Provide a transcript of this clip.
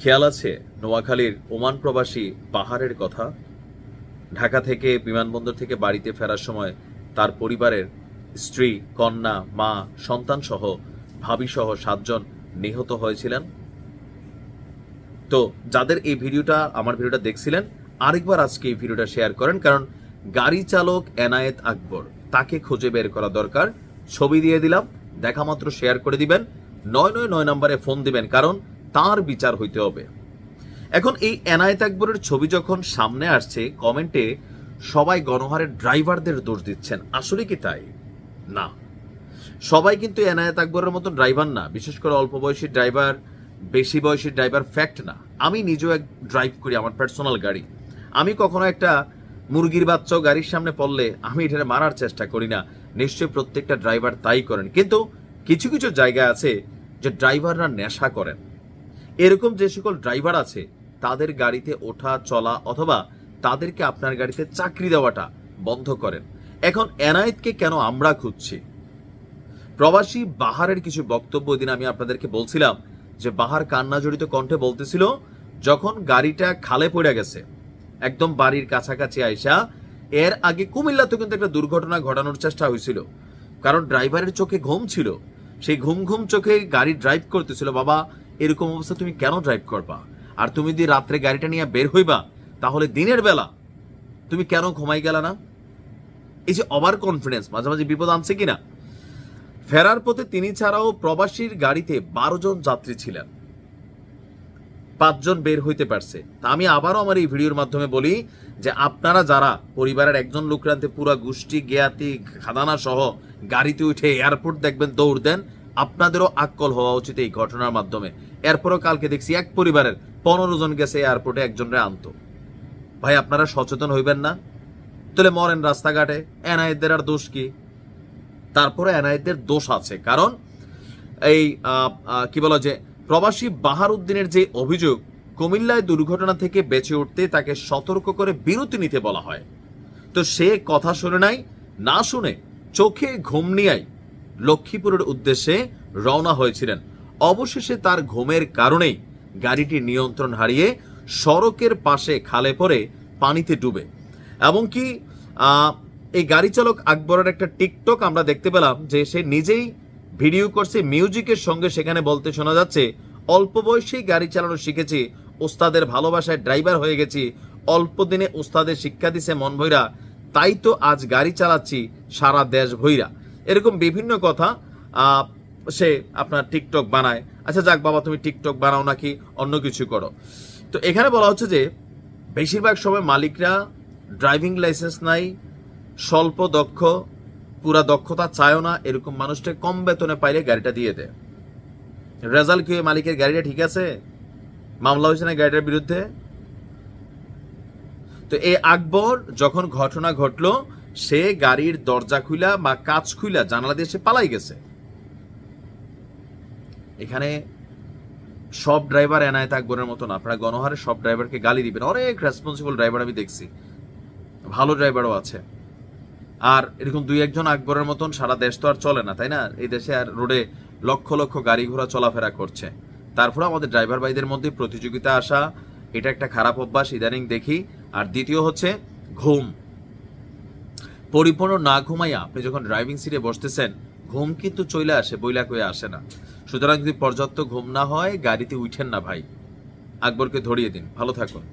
খেয়াল আছে নোয়াখালীর ওমান প্রবাসী পাহাড়ের কথা? ঢাকা থেকে বিমানবন্দর থেকে বাড়িতে ফেরার সময় তার পরিবারের স্ত্রী, কন্যা, মা, সন্তান সহ ভাবি সহ 7 জন নিহত হয়েছিলেন। তো যাদের এই ভিডিওটা আমার ভিডিওটা দেখছিলেন, আরেকবার আজকে এই ভিডিওটা শেয়ার করেন, কারণ গাড়ি চালক এনায়েত আকবর, তাকে খুঁজে বের করা দরকার। ছবি দিয়ে দিলাম, দেখা মাত্র শেয়ার করে দিবেন, 999 নম্বরে ফোন দিবেন, কারণ তার বিচার হইতে হবে। এখন এই এনায়েত আকবরের ছবি যখন সামনে আসছে, কমেন্টে সবাই গণহারের ড্রাইভারদের দোষ দিচ্ছেন। আসলে কি তাই? না, সবাই কিন্তু এনায়েত আকবরের মতন ড্রাইভার না। বিশেষ করে অল্প বয়সী ড্রাইভার, বেশি বয়সী ড্রাইভার ফ্যাক্ট না। আমি নিজেও এক ড্রাইভ করি, আমার পার্সোনাল গাড়ি। আমি কখনো একটা মুরগির বাচ্চাও গাড়ির সামনে পড়লে আমি এটাকে মারার চেষ্টা করি না। নিশ্চয়ই প্রত্যেকটা ড্রাইভার তাই করেন, কিন্তু কিছু কিছু জায়গা আছে যে ড্রাইভাররা নেশা করেন। এরকম যে সকল ড্রাইভার আছে, তাদের গাড়িতে ওঠা চলা অথবা তাদেরকে আপনার গাড়িতে চাকরি দেওয়াটা বন্ধ করেন। এখন এনায়েতকে কেন আমরা খুঁজছি? প্রবাসী বাহারের কিছু বক্তব্য দিন আমি আপনাদেরকে বলছিলাম যে বাহার কান্না জড়িত কণ্ঠে বলতেছিল, যখন গাড়িটা খালে পড়ে গেছে একদম বাড়ির কাছাকাছি আইসা, এর আগে কুমিল্লাতে কিন্তু একটা দুর্ঘটনা ঘটানোর চেষ্টা হয়েছিল, কারণ ড্রাইভারের চোখে ঘুম ছিল। সেই ঘুম ঘুম চোখে গাড়ি ড্রাইভ করতেছিল। বাবা, এরকম অবস্থা তুমি কেন ড্রাইভ করবা? আর তুমি যদি রাত্রে গাড়িটা নিয়ে বের হইবা, তাহলে দিনের বেলা তুমি কেন ঘুমাই গেলা না? এই যে ওভার কনফিডেন্স মাঝে মাঝে বিপদ আনছে কিনা। ফেরার পথে তিনি ছাড়াও প্রবাসীর গাড়িতে 12 জন যাত্রী ছিলেন, 5 জন বের হইতে পারছে। তা আমি আবারও আমার এই ভিডিওর মাধ্যমে বলি যে আপনারা যারা পরিবারের একজন লোকরান্তে পুরা গোষ্ঠী জ্ঞাতি খাদানা সহ গাড়িতে উঠে এয়ারপোর্ট দেখবেন দৌড় দেন, আপনাদেরও আক্কল হওয়া উচিত এই ঘটনার মাধ্যমে। এরপরও কালকে দেখছি এক পরিবারের 15 জন গেছে এয়ারপোর্টে একজনরে আনতো। ভাই, আপনারা সচেতন হইবেন না? তাহলে মরেন রাস্তাঘাটে, এনায়েতদের আর দোষ কি? তারপরে এনায়েতদের দোষ আছে, কারণ এই কি বলা যে প্রবাসী বাহারউদ্দিনের যে অভিযোগ, কুমিল্লায় দুর্ঘটনা থেকে বেঁচে উঠতে তাকে সতর্ক করে বিরতি নিতে বলা হয়। তো সে কথা শুনে নাই, না শুনে চোখে ঘুম নিয়াই লক্ষ্মীপুরের উদ্দেশ্যে রওনা হয়েছিলেন। অবশেষে তার ঘুমের কারণেই গাড়িটি নিয়ন্ত্রণ হারিয়ে সড়কের পাশে খালে পড়ে পানিতে ডুবে। এমনকি এই গাড়ি চালক আকবরের একটা টিকটক আমরা দেখতে পেলাম যে সে নিজেই ভিডিও করছে মিউজিকের সঙ্গে। সেখানে বলতে শোনা যাচ্ছে, অল্প বয়সেই গাড়ি চালানো শিখেছি, ওস্তাদের ভালোবাসায় ড্রাইভার হয়ে গেছি, অল্প দিনে ওস্তাদের শিক্ষা দিছে মন ভৈরা, তাই তো আজ গাড়ি চালাচ্ছি সারা দেশ ভৈরা। এরকম বিভিন্ন কথা সে আপনার টিকটক বানায়। আচ্ছা যাক বাবা, তুমি টিকটক বানাও নাকি অন্য কিছু করো। তো এখানে বলা হচ্ছে যে বেশিরভাগ সময় মালিকরা ড্রাইভিং লাইসেন্স নাই, স্বল্প দক্ষ, পুরা দক্ষতা চায়ও না, এরকম মানুষটা কম বেতনে পাইলে গাড়িটা দিয়ে দেয়। রেজাল্ট কি মালিকের গাড়িটা ঠিক আছে? মামলা হয়েছে না গাড়িটার বিরুদ্ধে? তো এই আকবর যখন ঘটনা ঘটলো, সে গাড়ির দরজা খুইলা বা কাঁচ খুইলা জানালা দিয়ে সে পালাই গেছে। এখানে সব ড্রাইভার এনায়েত আকবরের মতন আপনারা গণহারে সব ড্রাইভারকে গালি দিবেন। অনেক রেসপন্সিবল ড্রাইভার আমি দেখছি, ভালো ড্রাইভারও আছে। আর এরকম 2-1 জন আকবরের মতন সারা দেশ তো আর চলে না, তাই না? এই দেশে আর রোডে লক্ষ লক্ষ গাড়ি ঘোড়া চলাফেরা করছে। তারপরে আমাদের ড্রাইভার ভাইদের মধ্যে প্রতিযোগিতা আসা, এটা একটা খারাপ অভ্যাস ইদানিং দেখি। আর দ্বিতীয় হচ্ছে ঘুম। পরিপূর্ণ না ঘুমাইয়া আপনি যখন ড্রাইভিং সিটে বসতেছেন, ঘুম কিন্তু চলে আসে, বইলা কয়ে আসে না। সুতরাং যদি পর্যাপ্ত ঘুম না হয়, গাড়িতে উঠেন না ভাই। আকবরকে ধরিয়ে দিন। ভালো থাকুন।